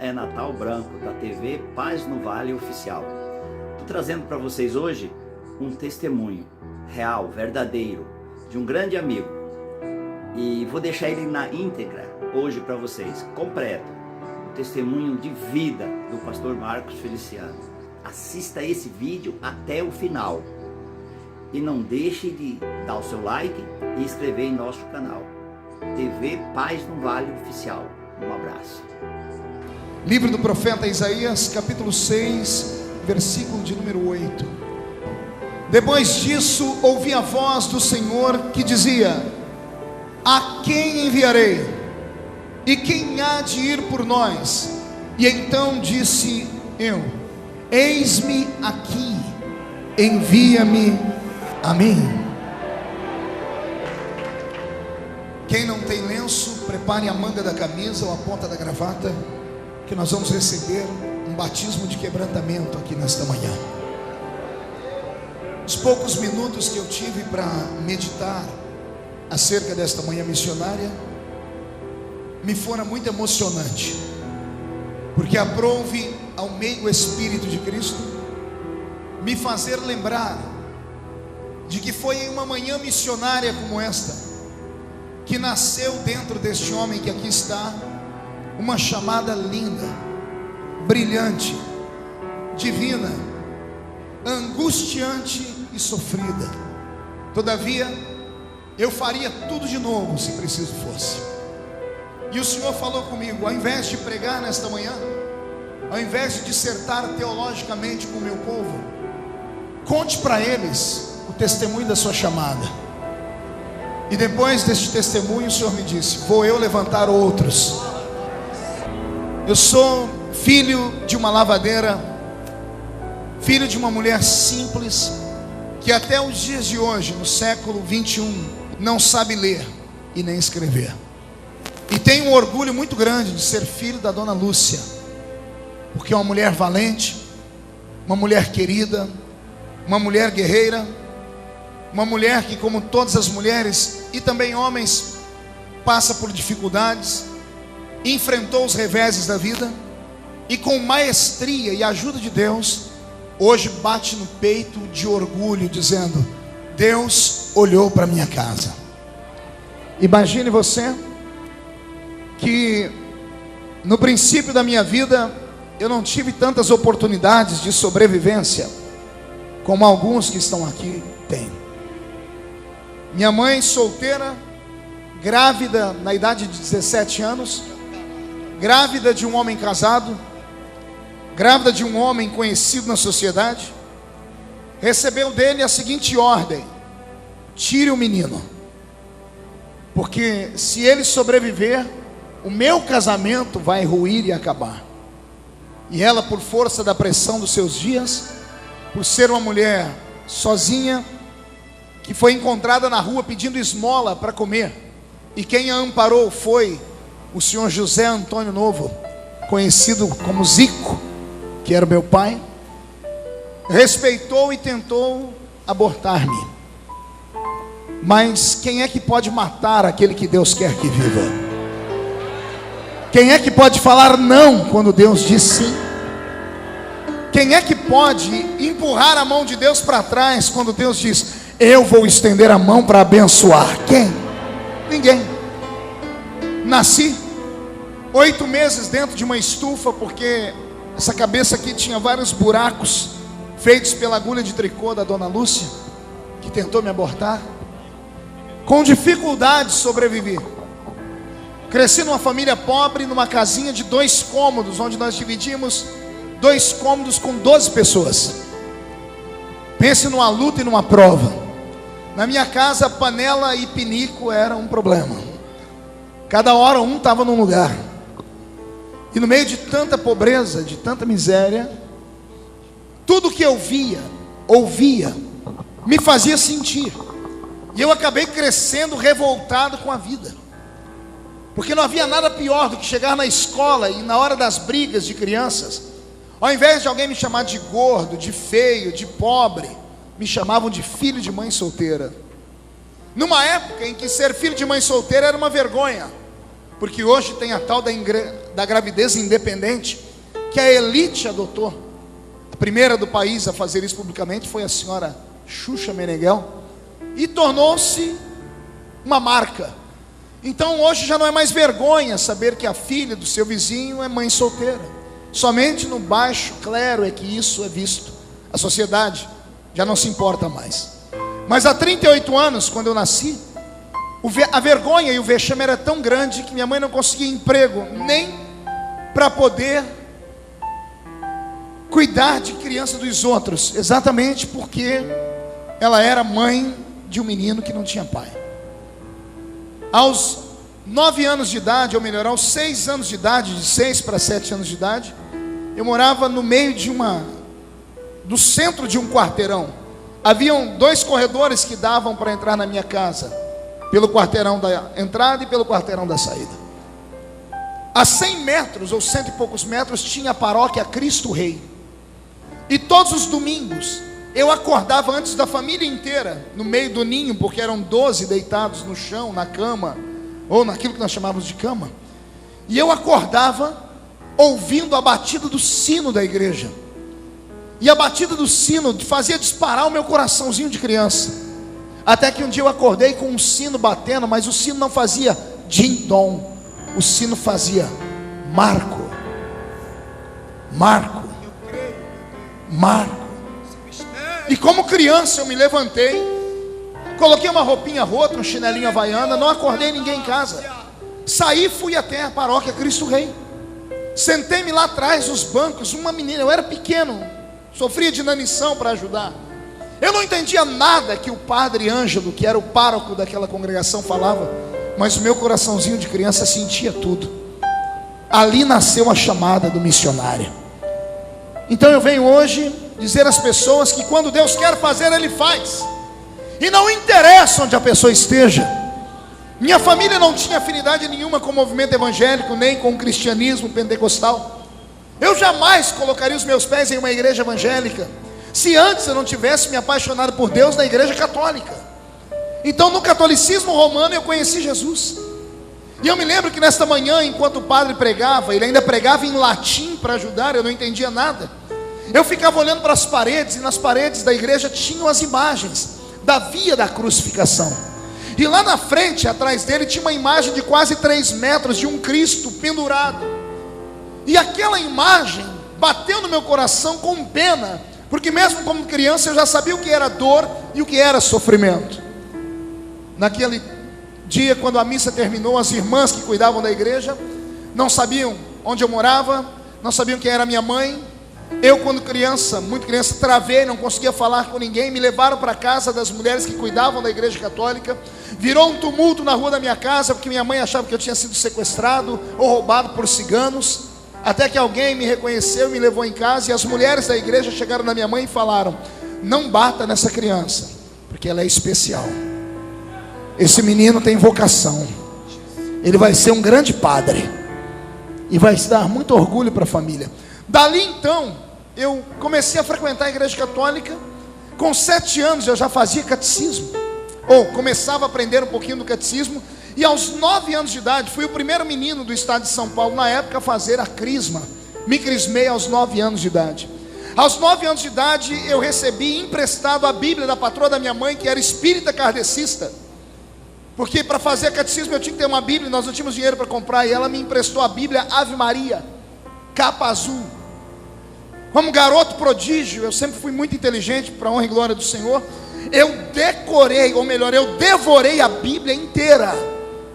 é Natal Branco, da TV Paz no Vale Oficial. Estou trazendo para vocês hoje um testemunho real, verdadeiro, de um grande amigo. E vou deixar ele na íntegra hoje para vocês, completo. O testemunho de vida do pastor Marcos Feliciano. Assista esse vídeo até o final. E não deixe de dar o seu like e inscrever em nosso canal. TV Paz no Vale Oficial. Um abraço. Livro do profeta Isaías, capítulo 6, versículo de número 8. Depois disso, ouvi a voz do Senhor que dizia: a quem enviarei? E quem há de ir por nós? E então disse eu: eis-me aqui, envia-me a mim. Quem não tem lenço, prepare a manga da camisa ou a ponta da gravata, que nós vamos receber um batismo de quebrantamento aqui nesta manhã. Os poucos minutos que eu tive para meditar acerca desta manhã missionária me fora muito emocionante, porque aprouve ao meio Espírito de Cristo me fazer lembrar de que foi em uma manhã missionária como esta que nasceu dentro deste homem que aqui está uma chamada linda, brilhante, divina, angustiante e sofrida. Todavia, eu faria tudo de novo se preciso fosse. E o Senhor falou comigo: ao invés de pregar nesta manhã, ao invés de dissertar teologicamente com o meu povo, conte para eles o testemunho da sua chamada. E depois deste testemunho, o Senhor me disse: vou eu levantar outros. Eu sou filho de uma lavadeira, filho de uma mulher simples, que até os dias de hoje, no século 21, não sabe ler e nem escrever. E tenho um orgulho muito grande de ser filho da dona Lúcia, porque é uma mulher valente, uma mulher querida, uma mulher guerreira, uma mulher que, como todas as mulheres e também homens, passa por dificuldades, enfrentou os reveses da vida e com maestria e ajuda de Deus, hoje bate no peito de orgulho, dizendo: Deus olhou para minha casa. Imagine você que no princípio da minha vida eu não tive tantas oportunidades de sobrevivência como alguns que estão aqui têm. Minha mãe solteira, grávida na idade de 17 anos, grávida de um homem casado, grávida de um homem conhecido na sociedade, recebeu dele a seguinte ordem: tire o menino, porque se ele sobreviver, o meu casamento vai ruir e acabar. E ela, por força da pressão dos seus dias, por ser uma mulher sozinha, que foi encontrada na rua pedindo esmola para comer, e quem a amparou foi o senhor José Antônio Novo, conhecido como Zico, que era meu pai, respeitou e tentou abortar-me. Mas quem é que pode matar aquele que Deus quer que viva? Quem é que pode falar não quando Deus diz sim? Quem é que pode empurrar a mão de Deus para trás quando Deus diz: eu vou estender a mão para abençoar? Quem? Ninguém. Nasci 8 meses dentro de uma estufa, porque essa cabeça aqui tinha vários buracos feitos pela agulha de tricô da dona Lúcia, que tentou me abortar. Com dificuldade sobrevivi. Cresci numa família pobre, numa casinha de 2 cômodos, onde nós dividimos 2 cômodos com 12 pessoas. Pense numa luta e numa prova. Na minha casa, panela e pinico era um problema. Cada hora um estava num lugar. E no meio de tanta pobreza, de tanta miséria, tudo que eu via, ouvia, me fazia sentir. E eu acabei crescendo revoltado com a vida. Porque não havia nada pior do que chegar na escola e na hora das brigas de crianças, ao invés de alguém me chamar de gordo, de feio, de pobre, me chamavam de filho de mãe solteira. Numa época em que ser filho de mãe solteira era uma vergonha. porque hoje tem a tal da gravidez independente, que a elite adotou. A primeira do país a fazer isso publicamente foi a senhora Xuxa Meneghel, e tornou-se uma marca. Então hoje já não é mais vergonha saber que a filha do seu vizinho é mãe solteira. Somente no baixo clero é que isso é visto. A sociedade já não se importa mais. Mas há 38 anos, quando eu nasci, a vergonha e o vexame era tão grande que minha mãe não conseguia emprego nem para poder cuidar de criança dos outros, exatamente porque ela era mãe de um menino que não tinha pai. Aos 9 anos de idade, ou melhor, aos 6 anos de idade, de 6 para 7 anos de idade, eu morava no meio do centro de um quarteirão. Haviam 2 corredores que davam para entrar na minha casa, pelo quarteirão da entrada e pelo quarteirão da saída. A 100 metros, ou 100 e poucos metros, tinha a paróquia Cristo Rei. E todos os domingos, eu acordava antes da família inteira, no meio do ninho, porque eram 12 deitados no chão, na cama, ou naquilo que nós chamávamos de cama. E eu acordava ouvindo a batida do sino da igreja. E a batida do sino fazia disparar o meu coraçãozinho de criança. Até que um dia eu acordei com um sino batendo, mas o sino não fazia din-dom, o sino fazia Marco, Marco, Marco. E como criança eu me levantei, coloquei uma roupinha rota, um chinelinho havaiana, não acordei ninguém em casa. Saí e fui até a paróquia Cristo Rei. Sentei-me lá atrás nos bancos, uma menina, eu era pequeno, sofria de inanição para ajudar. Eu não entendia nada que o padre Ângelo, que era o pároco daquela congregação, falava, mas o meu coraçãozinho de criança sentia tudo. Ali nasceu a chamada do missionário. Então eu venho hoje dizer às pessoas que quando Deus quer fazer, Ele faz. E não interessa onde a pessoa esteja. Minha família não tinha afinidade nenhuma com o movimento evangélico, nem com o cristianismo pentecostal. Eu jamais colocaria os meus pés em uma igreja evangélica, se antes eu não tivesse me apaixonado por Deus na igreja católica. Então no catolicismo romano eu conheci Jesus. E eu me lembro que nesta manhã, enquanto o padre pregava, ele ainda pregava em latim para ajudar, eu não entendia nada. Eu ficava olhando para as paredes, e nas paredes da igreja tinham as imagens da via da crucificação. E lá na frente, atrás dele, tinha uma imagem de quase 3 metros de um Cristo pendurado. E aquela imagem bateu no meu coração com pena, porque mesmo como criança eu já sabia o que era dor e o que era sofrimento. Naquele dia, quando a missa terminou, as irmãs que cuidavam da igreja não sabiam onde eu morava, não sabiam quem era minha mãe. Eu, quando criança, muito criança, travei, não conseguia falar com ninguém. Me levaram para a casa das mulheres que cuidavam da igreja católica. Virou um tumulto na rua da minha casa, porque minha mãe achava que eu tinha sido sequestrado ou roubado por ciganos. Até que alguém me reconheceu e me levou em casa. E as mulheres da igreja chegaram na minha mãe e falaram: não bata nessa criança, porque ela é especial. Esse menino tem vocação. Ele vai ser um grande padre e vai dar muito orgulho para a família. Dali então, eu comecei a frequentar a igreja católica. Com 7 anos eu já fazia catecismo, ou começava a aprender um pouquinho do catecismo. E aos 9 anos de idade, fui o primeiro menino do estado de São Paulo, na época, a fazer a crisma. Me crismei aos 9 anos de idade. Aos 9 anos de idade, eu recebi emprestado a Bíblia da patroa da minha mãe, que era espírita kardecista. Porque para fazer catecismo eu tinha que ter uma Bíblia, nós não tínhamos dinheiro para comprar. E ela me emprestou a Bíblia Ave Maria, capa azul. Como garoto prodígio, eu sempre fui muito inteligente, para a honra e glória do Senhor. Eu decorei, ou melhor, eu devorei a Bíblia inteira,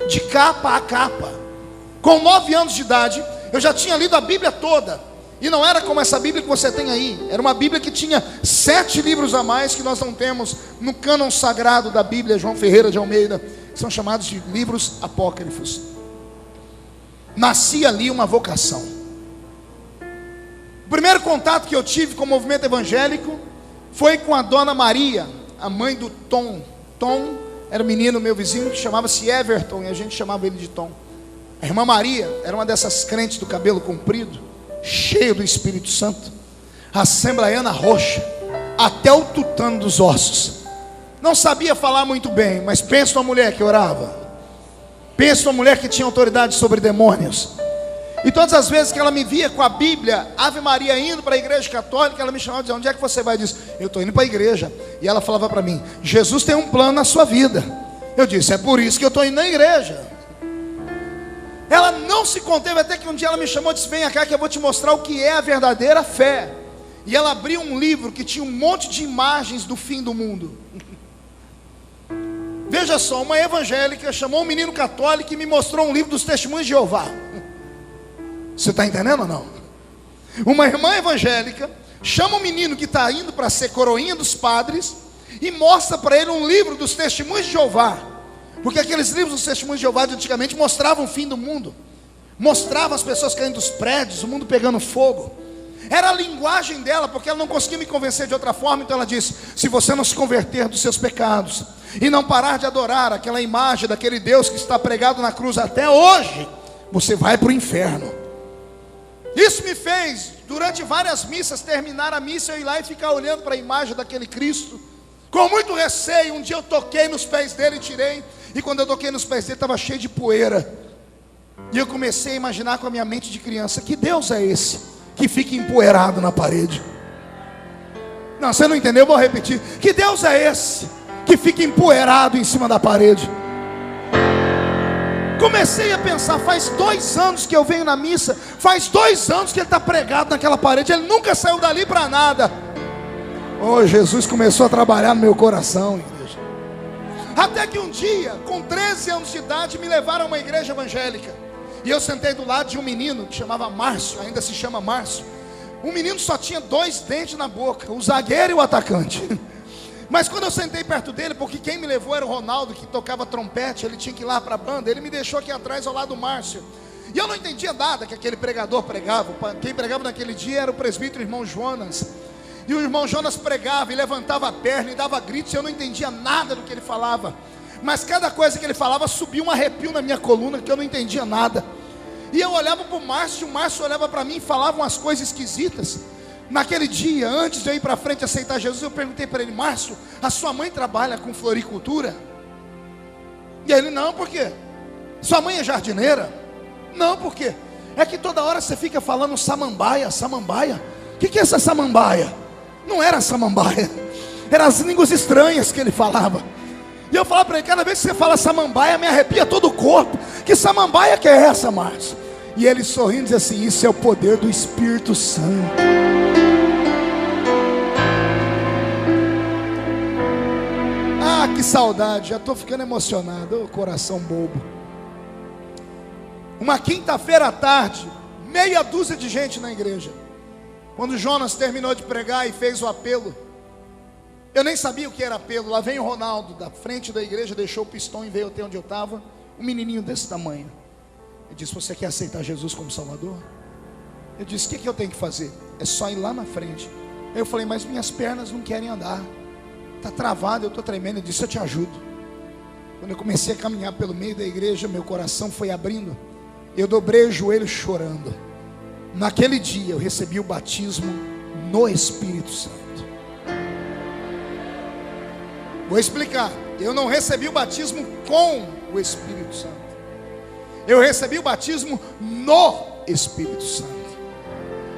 de capa a capa. Com 9 anos de idade, eu já tinha lido a Bíblia toda. E não era como essa Bíblia que você tem aí. Era uma Bíblia que tinha 7 livros a mais, que nós não temos no cânon sagrado da Bíblia, João Ferreira de Almeida, que são chamados de livros apócrifos. Nasci ali uma vocação. O primeiro contato que eu tive com o movimento evangélico foi com a dona Maria, a mãe do Tom. Tom era um menino, meu vizinho, que chamava-se Everton, e a gente chamava ele de Tom. A irmã Maria era uma dessas crentes do cabelo comprido, cheio do Espírito Santo, assembleiana roxa, até o tutano dos ossos. Não sabia falar muito bem, mas pensa numa mulher que orava. Pensa uma mulher que tinha autoridade sobre demônios. E todas as vezes que ela me via com a Bíblia, Ave Maria, indo para a igreja católica, ela me chamava e dizia: onde é que você vai? Eu disse: eu estou indo para a igreja. E ela falava para mim: Jesus tem um plano na sua vida. Eu disse: é por isso que eu estou indo na igreja. Ela não se conteve, até que um dia ela me chamou e disse: vem cá que eu vou te mostrar o que é a verdadeira fé. E ela abriu um livro que tinha um monte de imagens do fim do mundo. Veja só, uma evangélica chamou um menino católico e me mostrou um livro dos Testemunhos de Jeová. Você está entendendo ou não? Uma irmã evangélica chama um menino que está indo para ser coroinha dos padres e mostra para ele um livro dos Testemunhos de Jeová. Porque aqueles livros dos Testemunhos de Jeová de antigamente mostravam o fim do mundo, mostravam as pessoas caindo dos prédios, o mundo pegando fogo. Era a linguagem dela, porque ela não conseguia me convencer de outra forma. Então ela disse: se você não se converter dos seus pecados e não parar de adorar aquela imagem daquele Deus que está pregado na cruz até hoje, você vai para o inferno. Isso me fez, durante várias missas, terminar a missa, eu ir lá e ficar olhando para a imagem daquele Cristo, com muito receio. Um dia eu toquei nos pés dele e tirei. E quando eu toquei nos pés dele, estava cheio de poeira. E eu comecei a imaginar com a minha mente de criança: que Deus é esse que fica empoeirado na parede? Não, você não entendeu, eu vou repetir. Que Deus é esse que fica empoeirado em cima da parede? Comecei a pensar: faz 2 anos que eu venho na missa, faz 2 anos que ele está pregado naquela parede, ele nunca saiu dali para nada. Oh, Jesus começou a trabalhar no meu coração, igreja. Até que um dia, com 13 anos de idade, me levaram a uma igreja evangélica. E eu sentei do lado de um menino que chamava Márcio, ainda se chama Márcio. O menino só tinha 2 dentes na boca, o zagueiro e o atacante. Mas quando eu sentei perto dele, porque quem me levou era o Ronaldo, que tocava trompete, ele tinha que ir lá para a banda, ele me deixou aqui atrás ao lado do Márcio. E eu não entendia nada que aquele pregador pregava. Quem pregava naquele dia era o presbítero irmão Jonas. E o irmão Jonas pregava e levantava a perna e dava gritos, e eu não entendia nada do que ele falava. Mas cada coisa que ele falava subia um arrepio na minha coluna, que eu não entendia nada. E eu olhava para o Márcio olhava para mim e falava umas coisas esquisitas. Naquele dia, antes de eu ir para frente aceitar Jesus, eu perguntei para ele: Márcio, a sua mãe trabalha com floricultura? E ele: não, por quê? Sua mãe é jardineira? Não, por quê? É que toda hora você fica falando samambaia, samambaia. O que é essa samambaia? Não era samambaia, eram as línguas estranhas que ele falava. E eu falava para ele: cada vez que você fala samambaia, me arrepia todo o corpo. Que samambaia que é essa, Márcio? E ele sorrindo diz assim: isso é o poder do Espírito Santo. Ah, que saudade, já estou ficando emocionado, oh, coração bobo. Uma quinta-feira à tarde, meia dúzia de gente na igreja. Quando Jonas terminou de pregar e fez o apelo, eu nem sabia o que era apelo. Lá vem o Ronaldo, da frente da igreja, deixou o pistão e veio até onde eu estava. Um menininho desse tamanho. Ele disse: você quer aceitar Jesus como Salvador? Eu disse: o que eu tenho que fazer? É só ir lá na frente. Eu falei: mas minhas pernas não querem andar, está travado, eu estou tremendo. Ele disse: eu te ajudo. Quando eu comecei a caminhar pelo meio da igreja, meu coração foi abrindo. Eu dobrei o joelho chorando. Naquele dia eu recebi o batismo no Espírito Santo. Vou explicar. Eu não recebi o batismo com o Espírito Santo. Eu recebi o batismo no Espírito Santo.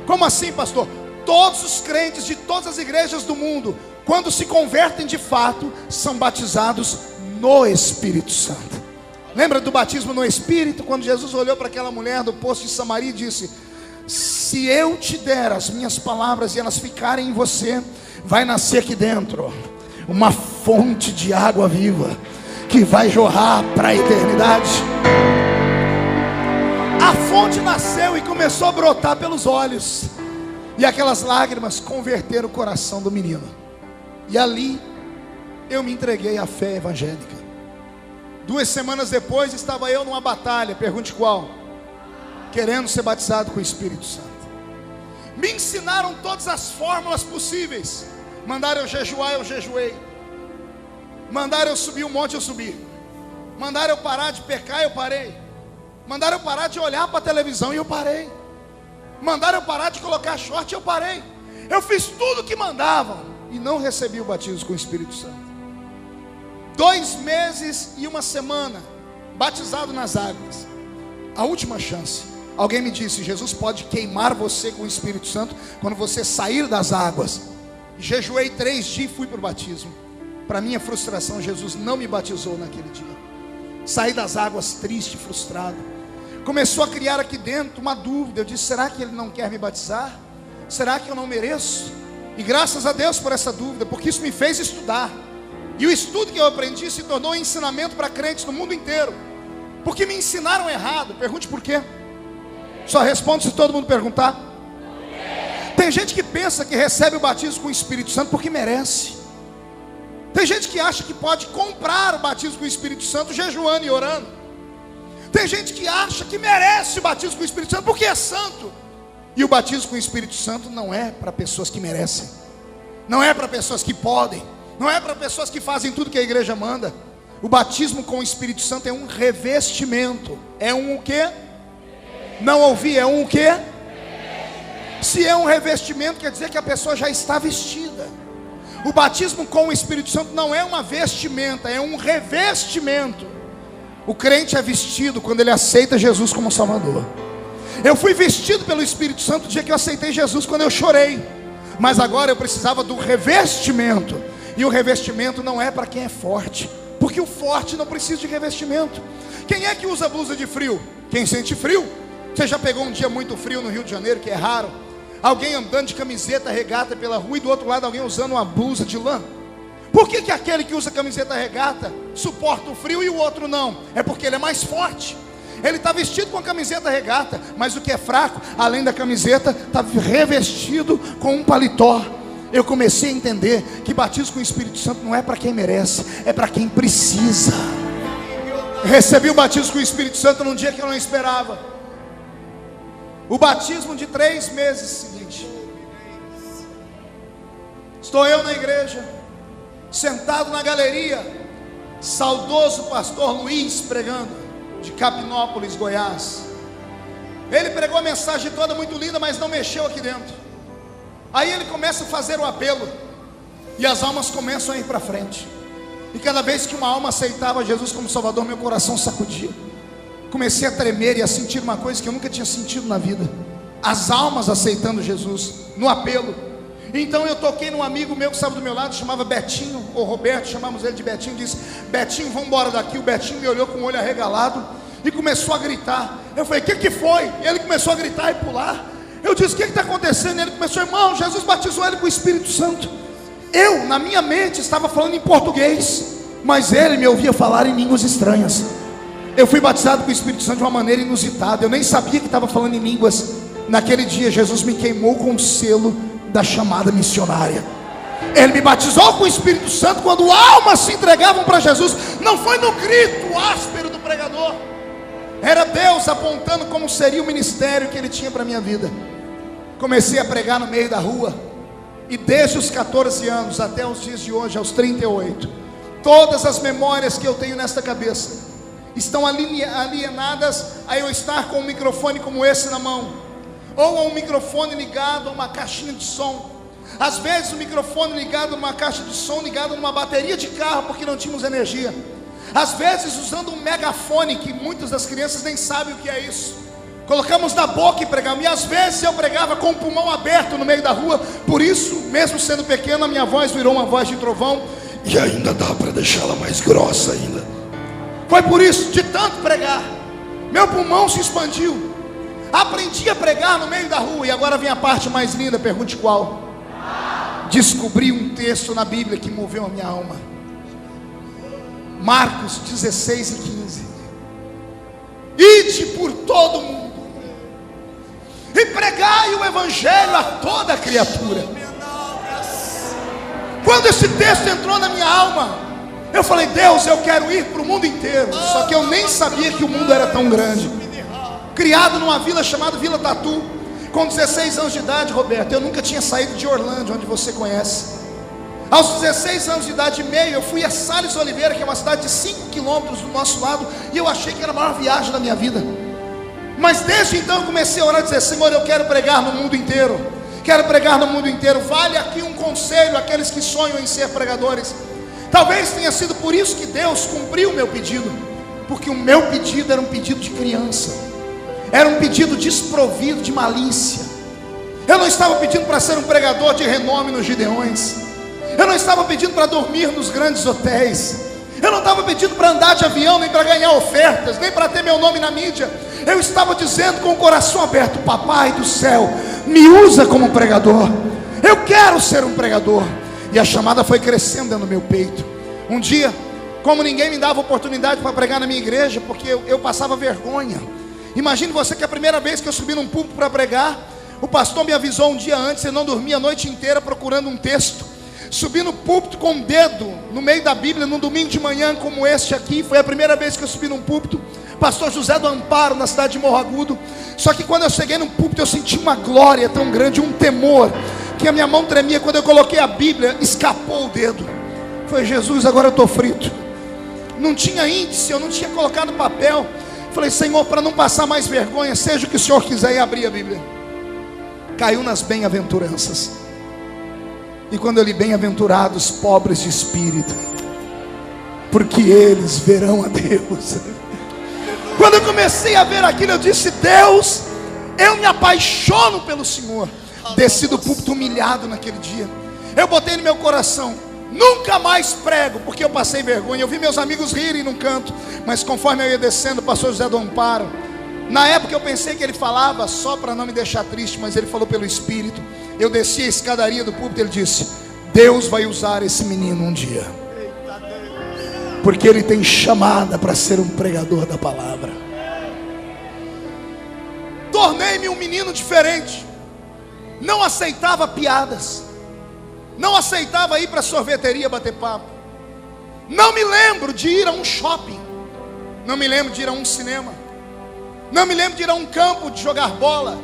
Como assim, pastor? Todos os crentes de todas as igrejas do mundo, quando se convertem de fato, são batizados no Espírito Santo. Lembra do batismo no Espírito? Quando Jesus olhou para aquela mulher do poço de Samaria e disse: se eu te der as minhas palavras e elas ficarem em você, vai nascer aqui dentro uma fonte de água viva, que vai jorrar para a eternidade. A fonte nasceu e começou a brotar pelos olhos, e aquelas lágrimas converteram o coração do menino. E ali eu me entreguei à fé evangélica. 2 semanas depois estava eu numa batalha, pergunte qual, querendo ser batizado com o Espírito Santo. Me ensinaram todas as fórmulas possíveis. Mandaram eu jejuar, eu jejuei. Mandaram eu subir um monte, eu subi. Mandaram eu parar de pecar, eu parei. Mandaram eu parar de olhar para a televisão e eu parei. Mandaram eu parar de colocar short e eu parei. Eu fiz tudo o que mandavam e não recebi o batismo com o Espírito Santo. 2 meses e 1 semana batizado nas águas. A última chance. Alguém me disse: Jesus pode queimar você com o Espírito Santo quando você sair das águas. Jejuei 3 dias e fui para o batismo. Para minha frustração, Jesus não me batizou naquele dia. Saí das águas triste, frustrado. Começou a criar aqui dentro uma dúvida. Eu disse: será que Ele não quer me batizar? Será que eu não mereço? E graças a Deus por essa dúvida, porque isso me fez estudar. E o estudo que eu aprendi se tornou um ensinamento para crentes no mundo inteiro. Porque me ensinaram errado. Pergunte por quê. Só respondo se todo mundo perguntar. Tem gente que pensa que recebe o batismo com o Espírito Santo porque merece. Tem gente que acha que pode comprar o batismo com o Espírito Santo jejuando e orando. Tem gente que acha que merece o batismo com o Espírito Santo porque é santo. E o batismo com o Espírito Santo não é para pessoas que merecem. Não é para pessoas que podem. Não é para pessoas que fazem tudo que a igreja manda. O batismo com o Espírito Santo é um revestimento. É um o quê? Não ouvi, é um o quê? Se é um revestimento, quer dizer que a pessoa já está vestida. O batismo com o Espírito Santo não é uma vestimenta, é um revestimento. O crente é vestido quando ele aceita Jesus como Salvador. Eu fui vestido pelo Espírito Santo no dia que eu aceitei Jesus, quando eu chorei. Mas agora eu precisava do revestimento. E o revestimento não é para quem é forte, porque o forte não precisa de revestimento. Quem é que usa blusa de frio? Quem sente frio. Você já pegou um dia muito frio no Rio de Janeiro, que é raro? Alguém andando de camiseta regata pela rua e do outro lado alguém usando uma blusa de lã. Por que que aquele que usa camiseta regata suporta o frio e o outro não? É porque ele é mais forte. Ele está vestido com a camiseta regata, mas o que é fraco, além da camiseta, está revestido com um paletó. Eu comecei a entender que batismo com o Espírito Santo não é para quem merece, é para quem precisa. Recebi o batismo com o Espírito Santo num dia que eu não esperava. O batismo de 3 meses seguinte. Estou eu na igreja, sentado na galeria, saudoso pastor Luiz pregando, de Capinópolis, Goiás. Ele pregou a mensagem toda muito linda, mas não mexeu aqui dentro. Aí ele começa a fazer o apelo, e as almas começam a ir para frente. E cada vez que uma alma aceitava Jesus como Salvador, meu coração sacudia. Comecei a tremer e a sentir uma coisa que eu nunca tinha sentido na vida: as almas aceitando Jesus, no apelo. Então eu toquei num amigo meu que estava do meu lado, chamava Betinho, ou Roberto, chamamos ele de Betinho. Disse: Betinho, vamos embora daqui. O Betinho me olhou com o olho arregalado e começou a gritar. Eu falei: o que foi? Ele começou a gritar e pular. Eu disse: o que está acontecendo? Ele começou: irmão, Jesus batizou ele com o Espírito Santo. Eu, na minha mente, estava falando em português, mas ele me ouvia falar em línguas estranhas. Eu fui batizado com o Espírito Santo de uma maneira inusitada. Eu nem sabia que estava falando em línguas. Naquele dia Jesus me queimou com o selo da chamada missionária. Ele me batizou com o Espírito Santo quando almas se entregavam para Jesus. Não foi no grito áspero do pregador. Era Deus apontando como seria o ministério que Ele tinha para a minha vida. Comecei a pregar no meio da rua. E desde os 14 anos até os dias de hoje, aos 38, todas as memórias que eu tenho nesta cabeça estão alienadas a eu estar com um microfone como esse na mão, ou a um microfone ligado a uma caixinha de som. Às vezes o microfone ligado numa caixa de som, ligado numa bateria de carro, porque não tínhamos energia. Às vezes usando um megafone, que muitas das crianças nem sabem o que é isso. Colocamos na boca e pregamos. E às vezes eu pregava com o pulmão aberto no meio da rua. Por isso, mesmo sendo pequeno, a minha voz virou uma voz de trovão. E ainda dá para deixá-la mais grossa ainda. Foi por isso, de tanto pregar, meu pulmão se expandiu. Aprendi a pregar no meio da rua. E agora vem a parte mais linda, pergunte qual. Descobri um texto na Bíblia que moveu a minha alma. Marcos 16 e 15. Ide por todo o mundo e pregai o evangelho a toda criatura. Quando esse texto entrou na minha alma, eu falei: Deus, eu quero ir para o mundo inteiro. Só que eu nem sabia que o mundo era tão grande. Criado numa vila chamada Vila Tatu, com 16 anos de idade, Roberto, eu nunca tinha saído de Orlândia, onde você conhece. Aos 16 anos de idade e meio, eu fui a Sales Oliveira, que é uma cidade de 5 quilômetros do nosso lado, e eu achei que era a maior viagem da minha vida. Mas desde então eu comecei a orar e dizer: Senhor, eu quero pregar no mundo inteiro. Quero pregar no mundo inteiro. Vale aqui um conselho àqueles que sonham em ser pregadores. Talvez tenha sido por isso que Deus cumpriu o meu pedido, porque o meu pedido era um pedido de criança, era um pedido desprovido de malícia. Eu não estava pedindo para ser um pregador de renome nos Gideões, eu não estava pedindo para dormir nos grandes hotéis, eu não estava pedindo para andar de avião, nem para ganhar ofertas, nem para ter meu nome na mídia. Eu estava dizendo com o coração aberto: Papai do céu, me usa como pregador, eu quero ser um pregador. E a chamada foi crescendo dentro do meu peito. Um dia, como ninguém me dava oportunidade para pregar na minha igreja, porque eu passava vergonha. Imagine você que a primeira vez que eu subi num púlpito para pregar, o pastor me avisou um dia antes, eu não dormi a noite inteira procurando um texto. Subi no púlpito com um dedo no meio da Bíblia, num domingo de manhã como este aqui. Foi a primeira vez que eu subi num púlpito. Pastor José do Amparo, na cidade de Morro Agudo. Só que quando eu cheguei no púlpito, eu senti uma glória tão grande, um temor, que a minha mão tremia. Quando eu coloquei a Bíblia, escapou o dedo. Foi: Jesus, agora eu estou frito. Não tinha índice, eu não tinha colocado papel. Falei: Senhor, para não passar mais vergonha, seja o que o Senhor quiser. E abri a Bíblia. Caiu nas bem-aventuranças. E quando eu li: bem-aventurados pobres de espírito, porque eles verão a Deus. Quando eu comecei a ver aquilo, eu disse: Deus, eu me apaixono pelo Senhor. Desci do púlpito humilhado naquele dia. Eu botei no meu coração: nunca mais prego, porque eu passei vergonha. Eu vi meus amigos rirem num canto, mas conforme eu ia descendo, o pastor José do Amparo, na época eu pensei que ele falava só para não me deixar triste, mas ele falou pelo Espírito. Eu desci a escadaria do púlpito, ele disse: Deus vai usar esse menino um dia, porque ele tem chamada para ser um pregador da palavra. Tornei-me um menino diferente. Não aceitava piadas, não aceitava ir para a sorveteria bater papo. Não me lembro de ir a um shopping, não me lembro de ir a um cinema, não me lembro de ir a um campo de jogar bola,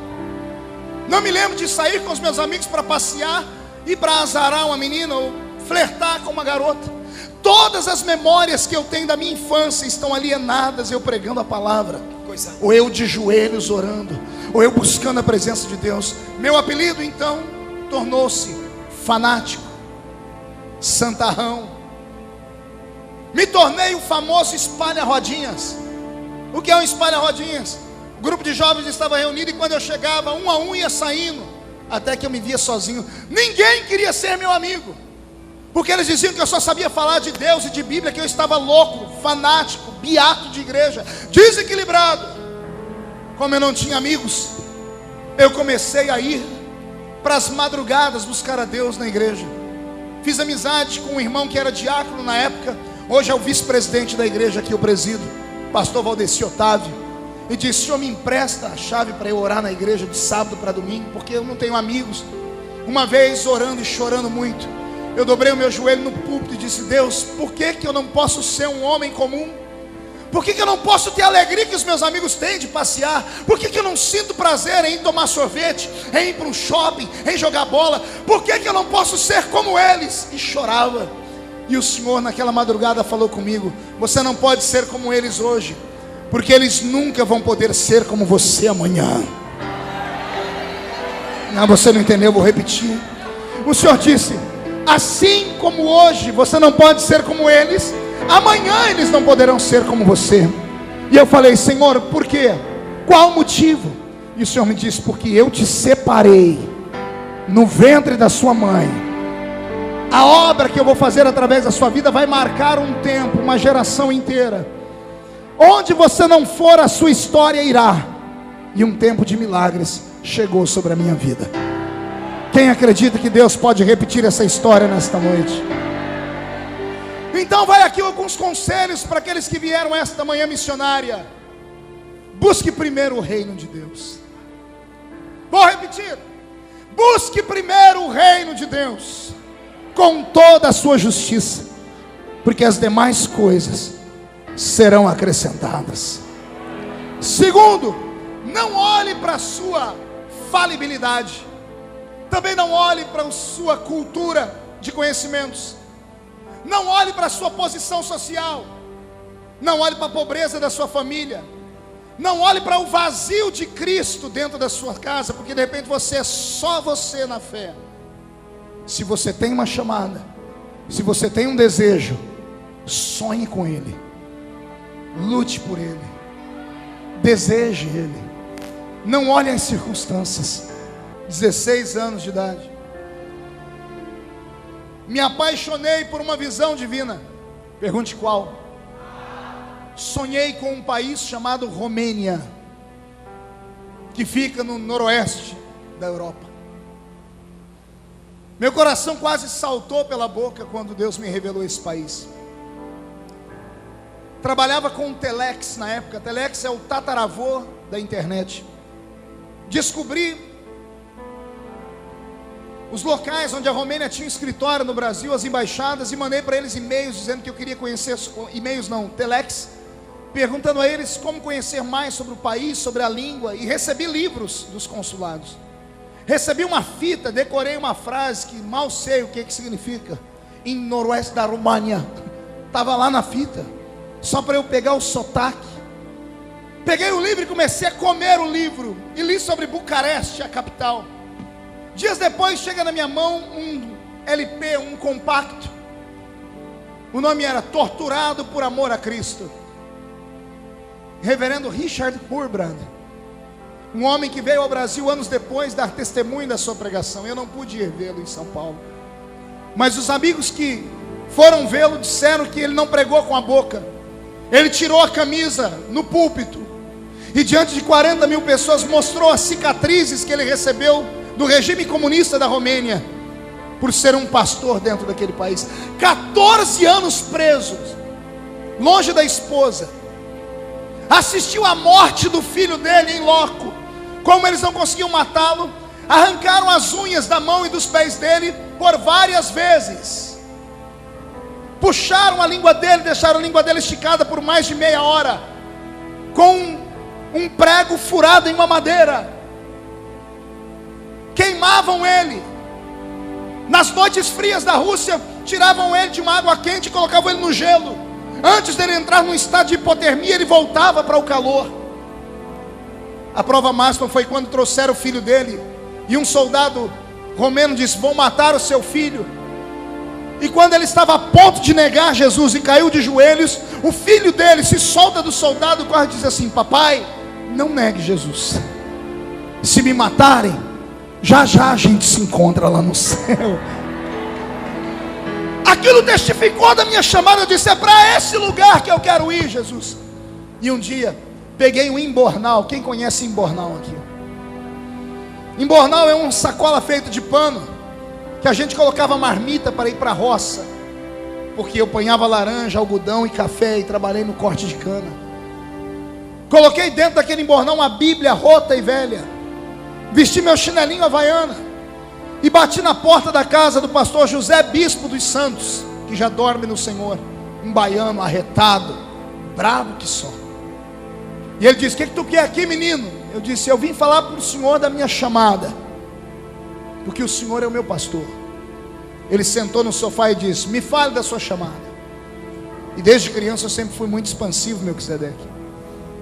não me lembro de sair com os meus amigos para passear e para azarar uma menina ou flertar com uma garota. Todas as memórias que eu tenho da minha infância estão alienadas, eu pregando a palavra, ou eu de joelhos orando, ou eu buscando a presença de Deus. Meu apelido então tornou-se fanático, santarrão. Me tornei o famoso espalha-rodinhas. O que é um espalha-rodinhas? O grupo de jovens estava reunido, e quando eu chegava, um a um ia saindo, até que eu me via sozinho. Ninguém queria ser meu amigo, porque eles diziam que eu só sabia falar de Deus e de Bíblia, que eu estava louco, fanático, beato de igreja, desequilibrado. Como eu não tinha amigos, eu comecei a ir para as madrugadas buscar a Deus na igreja. Fiz amizade com um irmão que era diácono na época, hoje é o vice-presidente da igreja que eu presido, pastor Valdeci Otávio. E disse: Senhor, me empresta a chave para eu orar na igreja de sábado para domingo, porque eu não tenho amigos. Uma vez, orando e chorando muito, eu dobrei o meu joelho no púlpito e disse: Deus, por que eu não posso ser um homem comum? Por que eu não posso ter a alegria que os meus amigos têm de passear? Por que eu não sinto prazer em tomar sorvete, em ir para um shopping, em jogar bola? Por que eu não posso ser como eles? E chorava. E o Senhor naquela madrugada falou comigo: você não pode ser como eles hoje, porque eles nunca vão poder ser como você amanhã. Não, você não entendeu, eu vou repetir. O Senhor disse: assim como hoje você não pode ser como eles, amanhã eles não poderão ser como você. E eu falei: Senhor, por quê? Qual o motivo? E o Senhor me disse: porque eu te separei no ventre da sua mãe. A obra que eu vou fazer através da sua vida vai marcar um tempo, uma geração inteira. Onde você não for, a sua história irá. E um tempo de milagres chegou sobre a minha vida. Quem acredita que Deus pode repetir essa história nesta noite? Então vai aqui alguns conselhos para aqueles que vieram esta manhã missionária. Busque primeiro o reino de Deus. Vou repetir: busque primeiro o reino de Deus, com toda a sua justiça, porque as demais coisas serão acrescentadas. Segundo, não olhe para a sua falibilidade. Também não olhe para a sua cultura de conhecimentos. Não olhe para a sua posição social. Não olhe para a pobreza da sua família. Não olhe para o vazio de Cristo dentro da sua casa, porque de repente você é só você na fé. Se você tem uma chamada, se você tem um desejo, sonhe com Ele. lute por ele, deseje ele, não olhe as circunstâncias. 16 anos de idade, me apaixonei por uma visão divina. Pergunte qual? Sonhei com um país chamado Romênia, que fica no noroeste da Europa. Meu coração quase saltou pela boca quando Deus me revelou esse país. Trabalhava com o Telex na época. Telex é o tataravô da internet. Descobri os locais onde a Romênia tinha um escritório no Brasil, as embaixadas, e mandei para eles e-mails dizendo que eu queria conhecer, e-mails não, Telex, perguntando a eles como conhecer mais sobre o país, sobre a língua, e recebi livros dos consulados. Recebi uma fita, decorei uma frase que mal sei o que significa, em noroeste da România. Estava lá na fita, só para eu pegar o sotaque. Peguei o livro e comecei a comer o livro, e li sobre Bucareste, a capital. Dias depois chega na minha mão um LP, um compacto. O nome era Torturado por Amor a Cristo. Reverendo Richard Wurmbrand, um homem que veio ao Brasil anos depois dar testemunho da sua pregação. Eu não pude ir vê-lo em São Paulo, mas os amigos que foram vê-lo disseram que ele não pregou com a boca. Ele tirou a camisa no púlpito e diante de 40 mil pessoas mostrou as cicatrizes que ele recebeu do regime comunista da Romênia, por ser um pastor dentro daquele país. 14 anos presos, longe da esposa. Assistiu à morte do filho dele em loco. Como eles não conseguiam matá-lo, arrancaram as unhas da mão e dos pés dele por várias vezes. Puxaram a língua dele, deixaram a língua dele esticada por mais de meia hora, com um prego furado em uma madeira. Queimavam ele. Nas noites frias da Rússia, tiravam ele de uma água quente e colocavam ele no gelo. Antes dele entrar num estado de hipotermia, ele voltava para o calor. A prova máxima foi quando trouxeram o filho dele, e um soldado romeno disse: vão matar o seu filho. E quando ele estava a ponto de negar Jesus e caiu de joelhos, o filho dele se solta do soldado, corre e diz assim: papai, não negue Jesus. Se me matarem, já já a gente se encontra lá no céu. Aquilo testificou da minha chamada. Eu disse: é para esse lugar que eu quero ir, Jesus. E um dia peguei um imbornal. Quem conhece imbornal aqui? Imbornal é uma sacola feita de pano que a gente colocava marmita para ir para a roça, porque eu apanhava laranja, algodão e café, e trabalhei no corte de cana. Coloquei dentro daquele imbornal uma Bíblia rota e velha, vesti meu chinelinho havaiana e bati na porta da casa do pastor José Bispo dos Santos, que já dorme no Senhor. Um baiano arretado, bravo que só. E ele disse: o que tu quer aqui, menino? Eu disse: eu vim falar para o senhor da minha chamada, porque o senhor é o meu pastor. Ele sentou no sofá e disse: me fale da sua chamada. E desde criança eu sempre fui muito expansivo, Melquisedeque.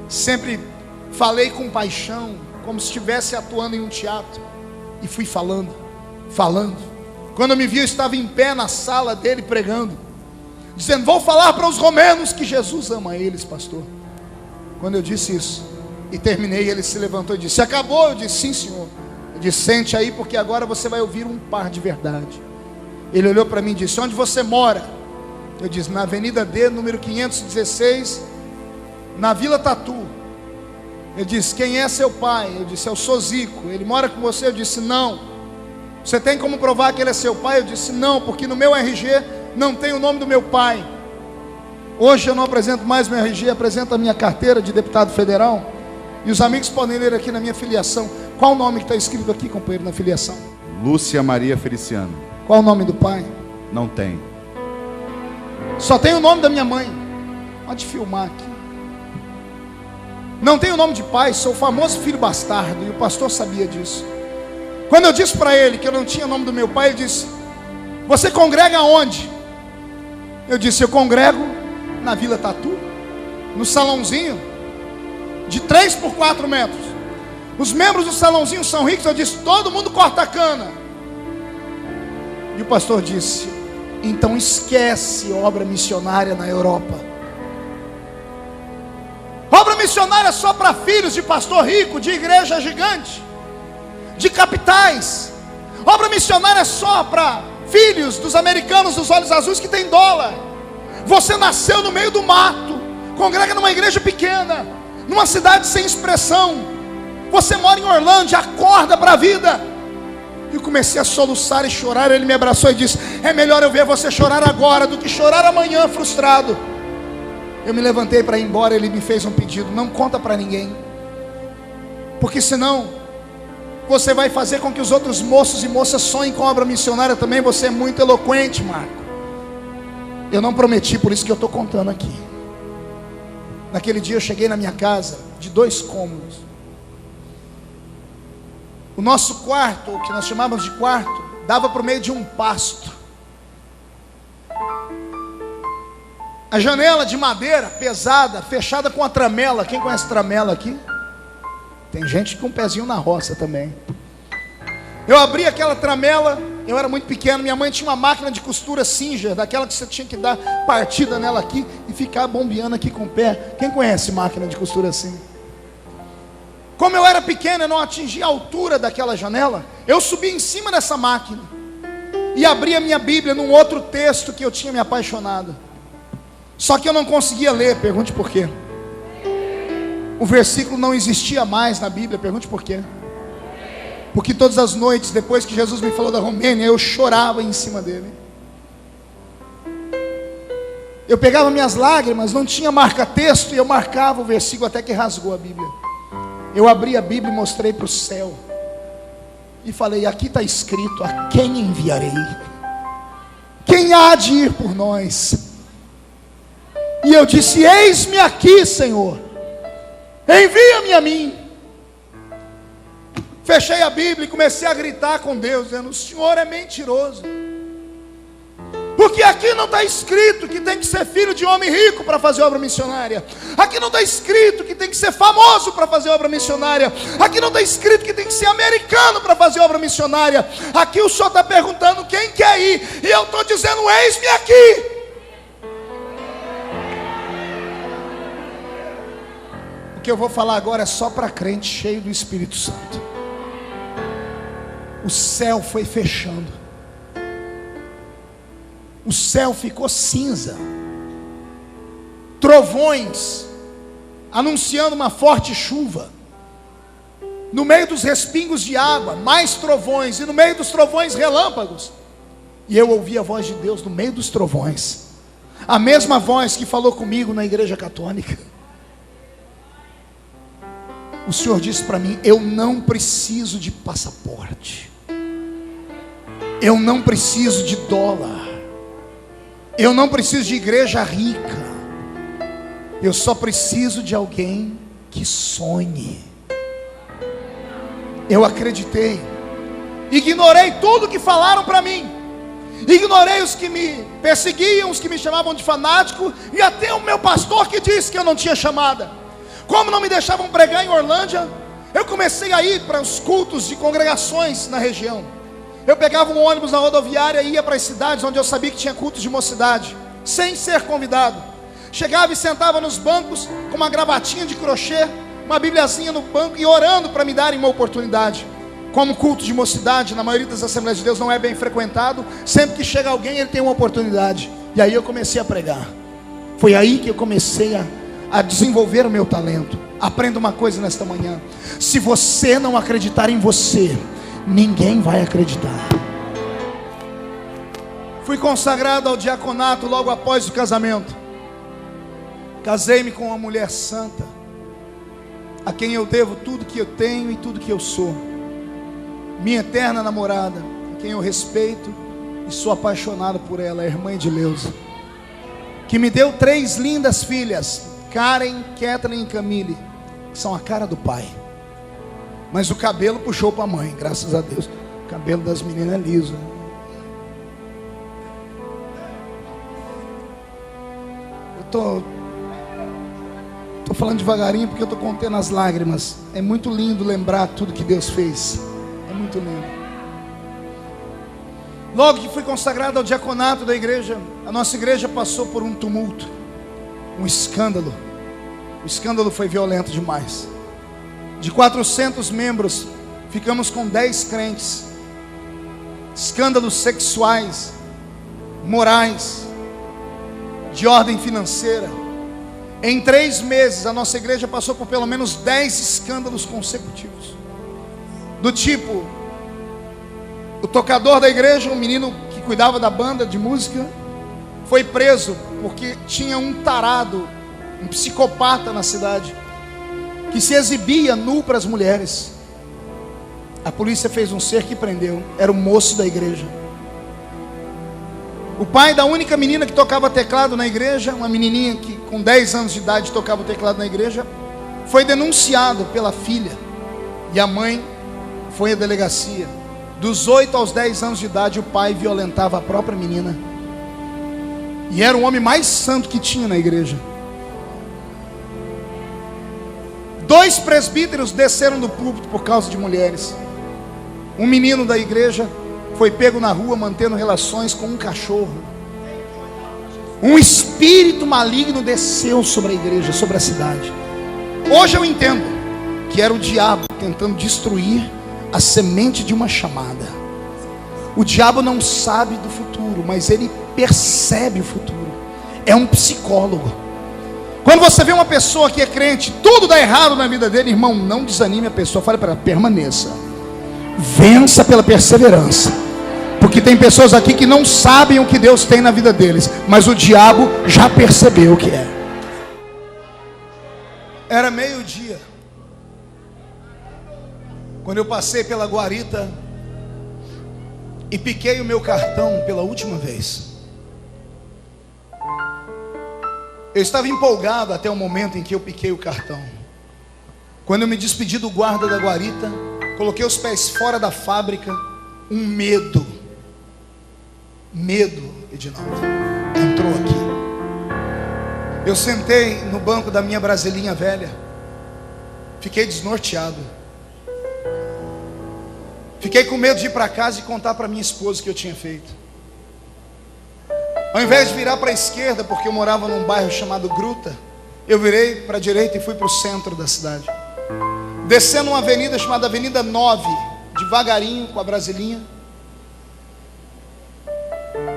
Sempre falei com paixão, como se estivesse atuando em um teatro. E fui falando. Quando me viu, eu estava em pé na sala dele pregando, dizendo: vou falar para os romenos que Jesus ama eles, pastor. Quando eu disse isso e terminei, ele se levantou e disse: acabou? Eu disse: sim, senhor. Eu disse: sente aí, porque agora você vai ouvir um par de verdade. Ele olhou para mim e disse: onde você mora? Eu disse: na Avenida D, número 516, na Vila Tatu. Ele disse: quem é seu pai? Eu disse: eu sou Zico. Ele mora com você? Eu disse: não. Você tem como provar que ele é seu pai? Eu disse: não, porque no meu RG não tem o nome do meu pai. Hoje eu não apresento mais meu RG, apresento a minha carteira de deputado federal. E os amigos podem ler aqui na minha filiação. Qual o nome que está escrito aqui, companheiro, na filiação? Lúcia Maria Feliciano. Qual o nome do pai? Não tem. Só tem o nome da minha mãe. Pode filmar aqui. Não tem o nome de pai, sou o famoso filho bastardo. E o pastor sabia disso. Quando eu disse para ele que eu não tinha o nome do meu pai, ele disse: você congrega onde? Eu disse: eu congrego na Vila Tatu, no salãozinho de 3 por 4 metros. Os membros do salãozinho são ricos. Eu disse: todo mundo corta a cana. E o pastor disse: então esquece obra missionária na Europa. missionária é só para filhos de pastor rico, de igreja gigante, de capitais. Obra missionária é só para filhos dos americanos dos olhos azuis que tem dólar. Você nasceu no meio do mato, congrega numa igreja pequena, numa cidade sem expressão. Você mora em Orlândia, acorda para a vida. E eu comecei a soluçar e chorar. Ele me abraçou e disse: é melhor eu ver você chorar agora do que chorar amanhã frustrado. Eu me levantei para ir embora. Ele me fez um pedido: não conta para ninguém, porque senão você vai fazer com que os outros moços e moças sonhem com a obra missionária também. Você é muito eloquente, Marco. Eu não prometi, por isso que eu estou contando aqui. Naquele dia eu cheguei na minha casa de 2 cômodos. O nosso quarto, o que nós chamávamos de quarto, dava para o meio de um pasto. A janela de madeira pesada, fechada com a tramela. Quem conhece tramela aqui? Tem gente com um pezinho na roça também. Eu abri aquela tramela. Eu era muito pequeno. Minha mãe tinha uma máquina de costura Singer, daquela que você tinha que dar partida nela aqui e ficar bombeando aqui com o pé. Quem conhece máquina de costura assim? Como eu era pequeno, eu não atingia a altura daquela janela. Eu subi em cima dessa máquina e abri a minha Bíblia num outro texto que eu tinha me apaixonado. Só que eu não conseguia ler. Pergunte por quê. O versículo não existia mais na Bíblia. Pergunte por quê. Porque todas as noites, depois que Jesus me falou da Romênia, eu chorava em cima dele. Eu pegava minhas lágrimas, não tinha marca-texto, e eu marcava o versículo até que rasgou a Bíblia. Eu abri a Bíblia e mostrei para o céu. E falei: aqui está escrito: a quem enviarei? Quem há de ir por nós? E eu disse: eis-me aqui, Senhor, envia-me a mim. Fechei a Bíblia e comecei a gritar com Deus, dizendo: o Senhor é mentiroso. Porque aqui não está escrito que tem que ser filho de homem rico para fazer obra missionária. Aqui não está escrito que tem que ser famoso para fazer obra missionária. Aqui não está escrito que tem que ser americano para fazer obra missionária. Aqui o Senhor está perguntando quem quer ir, e eu estou dizendo: eis-me aqui. O que eu vou falar agora é só para crente cheio do Espírito Santo. O céu foi fechando. O céu ficou cinza. Trovões anunciando uma forte chuva. No meio dos respingos de água, mais trovões. E no meio dos trovões, relâmpagos. E eu ouvi a voz de Deus no meio dos trovões. A mesma voz que falou comigo na igreja católica. O Senhor disse para mim: eu não preciso de passaporte. Eu não preciso de dólar. Eu não preciso de igreja rica. Eu só preciso de alguém que sonhe. Eu acreditei. Ignorei tudo que falaram para mim. Ignorei os que me perseguiam, os que me chamavam de fanático, e até o meu pastor que disse que eu não tinha chamada. Como não me deixavam pregar em Orlândia, eu comecei a ir para os cultos de congregações na região. Eu pegava um ônibus na rodoviária e ia para as cidades onde eu sabia que tinha cultos de mocidade, sem ser convidado. Chegava e sentava nos bancos com uma gravatinha de crochê, uma bibliazinha no banco, e orando para me darem uma oportunidade. Como culto de mocidade, na maioria das Assembleias de Deus, não é bem frequentado, sempre que chega alguém, ele tem uma oportunidade. E aí eu comecei a pregar. Foi aí que eu comecei a desenvolver o meu talento. Aprenda uma coisa nesta manhã: se você não acreditar em você, ninguém vai acreditar. Fui consagrado ao diaconato logo após o casamento. Casei-me com uma mulher santa, a quem eu devo tudo que eu tenho e tudo que eu sou. Minha eterna namorada, a quem eu respeito e sou apaixonado por ela, a irmã Edileuza, que me deu 3 lindas filhas, Karen, Kathleen e Camille, que são a cara do pai. Mas o cabelo puxou para a mãe, graças a Deus. O cabelo das meninas é liso. Eu tô falando devagarinho porque eu tô contendo as lágrimas. É muito lindo lembrar tudo que Deus fez. É muito lindo. Logo que fui consagrado ao diaconato da igreja, a nossa igreja passou por um tumulto, um escândalo. O escândalo foi violento demais. De 400 membros, ficamos com 10 crentes. Escândalos sexuais, morais, de ordem financeira. Em 3 meses, a nossa igreja passou por pelo menos 10 escândalos consecutivos. Do tipo, o tocador da igreja, um menino que cuidava da banda de música, foi preso porque tinha um tarado, um psicopata na cidade, que se exibia nu para as mulheres. A polícia fez um cerco e prendeu. Era o moço da igreja. O pai da única menina que tocava teclado na igreja, uma menininha que com 10 anos de idade tocava o teclado na igreja, foi denunciado pela filha. E a mãe foi à delegacia. Dos 8 aos 10 anos de idade, o pai violentava a própria menina. E era o homem mais santo que tinha na igreja. 2 presbíteros desceram do púlpito por causa de mulheres. Um menino da igreja foi pego na rua mantendo relações com um cachorro. Um espírito maligno desceu sobre a igreja, sobre a cidade. Hoje eu entendo que era o diabo tentando destruir a semente de uma chamada. O diabo não sabe do futuro, mas ele percebe o futuro. É um psicólogo. Quando você vê uma pessoa que é crente, tudo dá errado na vida dele, irmão, não desanime a pessoa, fale para ela, permaneça, vença pela perseverança, porque tem pessoas aqui que não sabem o que Deus tem na vida deles, mas o diabo já percebeu o que é. Era meio-dia, quando eu passei pela guarita e piquei o meu cartão pela última vez. Eu estava empolgado até o momento em que eu piquei o cartão. Quando eu me despedi do guarda da guarita, coloquei os pés fora da fábrica, um medo, Edinaldo, entrou aqui. Eu sentei no banco da minha brasilinha velha, fiquei desnorteado. Fiquei com medo de ir para casa e contar para minha esposa o que eu tinha feito. Ao invés de virar para a esquerda, porque eu morava num bairro chamado Gruta, eu virei para a direita e fui para o centro da cidade. Descendo uma avenida chamada Avenida 9, devagarinho, com a brasilinha,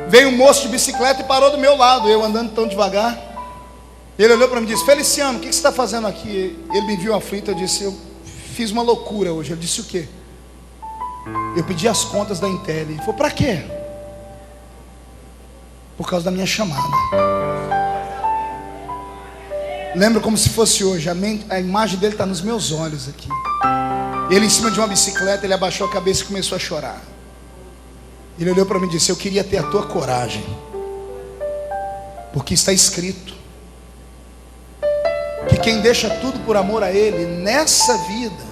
veio um moço de bicicleta e parou do meu lado, eu andando tão devagar. Ele olhou para mim e disse: Feliciano, o que você está fazendo aqui? Ele me viu aflito, eu disse: eu fiz uma loucura hoje. Ele disse: o quê? Eu pedi as contas da Intel. Ele falou: para quê? Por causa da minha chamada. Lembro como se fosse hoje. A imagem dele está nos meus olhos aqui. Ele em cima de uma bicicleta, ele abaixou a cabeça e começou a chorar. Ele olhou para mim e disse: eu queria ter a tua coragem, porque está escrito que quem deixa tudo por amor a Ele, nessa vida,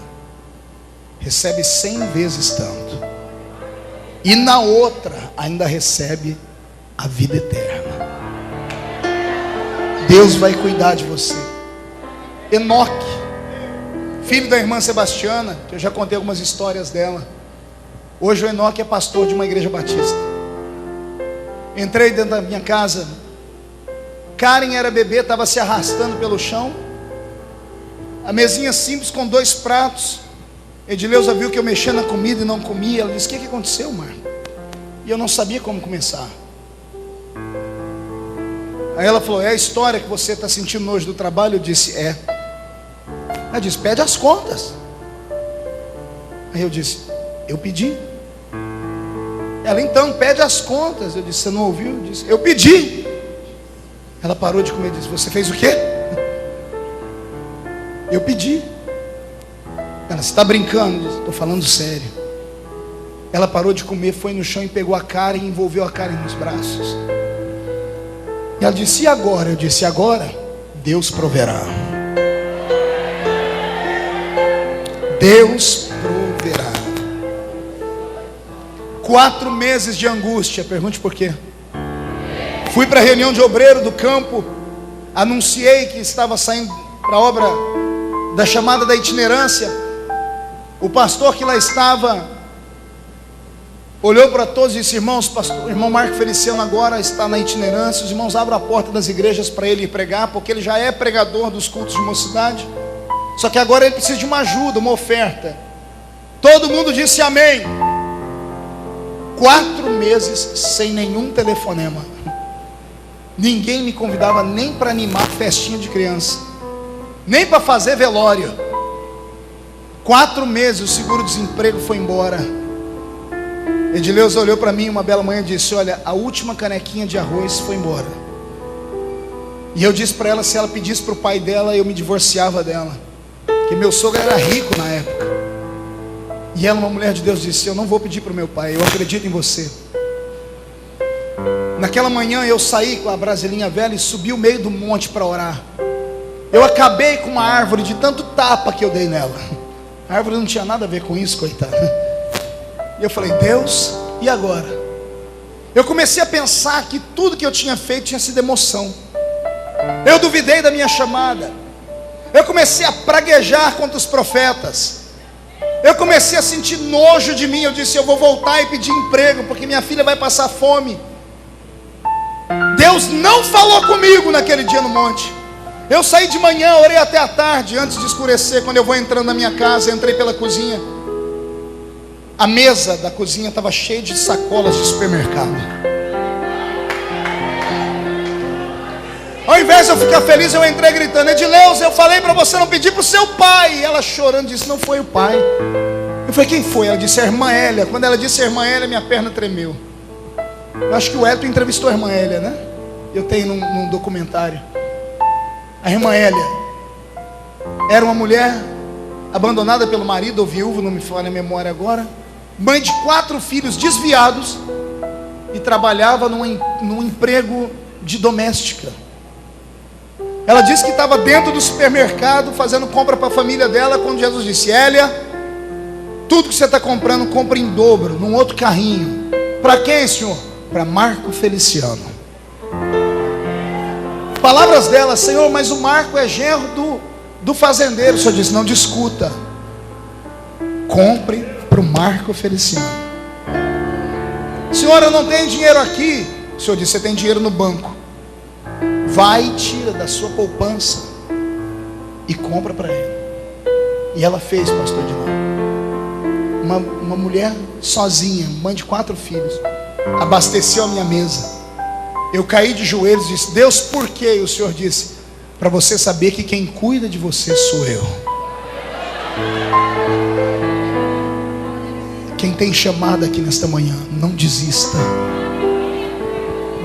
recebe 100 vezes tanto, e na outra ainda recebe a vida eterna. Deus vai cuidar de você. Enoque, filho da irmã Sebastiana, que eu já contei algumas histórias dela. Hoje o Enoque é pastor de uma igreja batista. Entrei dentro da minha casa, Karen era bebê, estava se arrastando pelo chão. A mesinha simples com 2 pratos. Edileuza viu que eu mexia na comida e não comia. Ela disse: o que aconteceu, Marco? E eu não sabia como começar. Aí ela falou: é a história que você está sentindo hoje do trabalho? Eu disse: é. Ela disse: pede as contas. Aí eu disse: eu pedi. Ela: então pede as contas. Eu disse: você não ouviu? Eu disse: eu pedi. Ela parou de comer e disse: você fez o quê? Eu pedi. Ela: você está brincando? Eu disse: estou falando sério. Ela parou de comer, foi no chão e pegou a Karen e envolveu a Karen nos braços. E ela disse: e agora? Eu disse: agora Deus proverá. Deus proverá. 4 meses de angústia. Pergunte por quê. Fui para a reunião de obreiro do campo, anunciei que estava saindo para a obra da chamada da itinerância. O pastor que lá estava olhou para todos e disse: irmãos, pastor, o irmão Marco Feliciano agora está na itinerância. Os irmãos abram a porta das igrejas para ele ir pregar, porque ele já é pregador dos cultos de mocidade. Só que agora ele precisa de uma ajuda, uma oferta. Todo mundo disse amém. 4 meses sem nenhum telefonema. Ninguém me convidava nem para animar festinha de criança, nem para fazer velório. 4 meses o seguro-desemprego foi embora. Edileuza olhou para mim uma bela manhã e disse: olha, a última canequinha de arroz foi embora. E eu disse para ela, se ela pedisse para o pai dela, eu me divorciava dela, porque meu sogro era rico na época. E ela, uma mulher de Deus, disse: eu não vou pedir para o meu pai, eu acredito em você. Naquela manhã eu saí com a brasilinha velha e subi o meio do monte para orar. Eu acabei com uma árvore de tanto tapa que eu dei nela. A árvore não tinha nada a ver com isso, coitada. E eu falei: Deus, e agora? Eu comecei a pensar que tudo que eu tinha feito tinha sido emoção. Eu duvidei da minha chamada. Eu comecei a praguejar contra os profetas. Eu comecei a sentir nojo de mim. Eu disse: eu vou voltar e pedir emprego, porque minha filha vai passar fome. Deus não falou comigo naquele dia no monte. Eu saí de manhã, orei até a tarde, antes de escurecer. Quando eu vou entrando na minha casa, entrei pela cozinha. A mesa da cozinha estava cheia de sacolas de supermercado. Ao invés de eu ficar feliz, eu entrei gritando: Edileuza, eu falei para você não pedir para o seu pai. E ela chorando disse: não foi o pai. Eu falei: quem foi? Ela disse: a irmã Hélia. Quando ela disse a irmã Hélia, minha perna tremeu. Eu acho que o Elton entrevistou a irmã Hélia, né? Eu tenho num documentário. A irmã Hélia era uma mulher abandonada pelo marido, ou viúva, não me falha a memória agora, mãe de 4 filhos desviados, e trabalhava num emprego de doméstica. Ela disse que estava dentro do supermercado fazendo compra para a família dela, quando Jesus disse: Hélia, tudo que você está comprando, compra em dobro, num outro carrinho. Para quem, senhor? Para Marco Feliciano. Palavras dela: Senhor, mas o Marco é genro do fazendeiro. O senhor disse: não discuta, compre para o Marco Feliciano. Senhor, eu não tenho dinheiro aqui. O senhor disse: você tem dinheiro no banco. Vai e tira da sua poupança e compra para ele. E ela fez, pastor Edinaldo. Uma mulher sozinha, mãe de 4 filhos, abasteceu a minha mesa. Eu caí de joelhos e disse: Deus, por quê? E o Senhor disse: para você saber que quem cuida de você sou eu. Quem tem chamada aqui nesta manhã, não desista.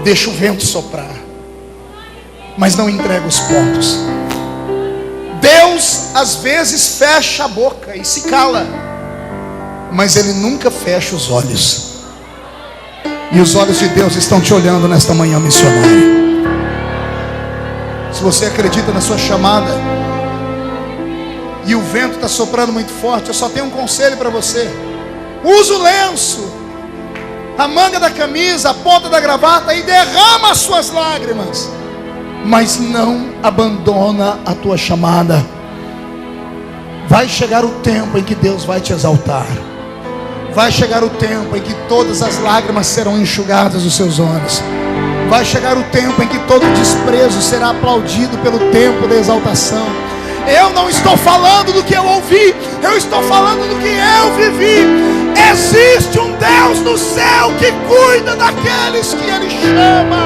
Deixa o vento soprar, mas não entrega os pontos. Deus às vezes fecha a boca e se cala, mas Ele nunca fecha os olhos. E os olhos de Deus estão te olhando nesta manhã, missionário. Se você acredita na sua chamada e o vento está soprando muito forte, eu só tenho um conselho para você: usa o lenço, a manga da camisa, a ponta da gravata e derrama as suas lágrimas, mas não abandona a tua chamada. Vai chegar o tempo em que Deus vai te exaltar. Vai chegar o tempo em que todas as lágrimas serão enxugadas dos seus olhos. Vai chegar o tempo em que todo desprezo será aplaudido pelo tempo da exaltação. Eu não estou falando do que eu ouvi, eu estou falando do que eu vivi. Existe um Deus no céu que cuida daqueles que Ele chama.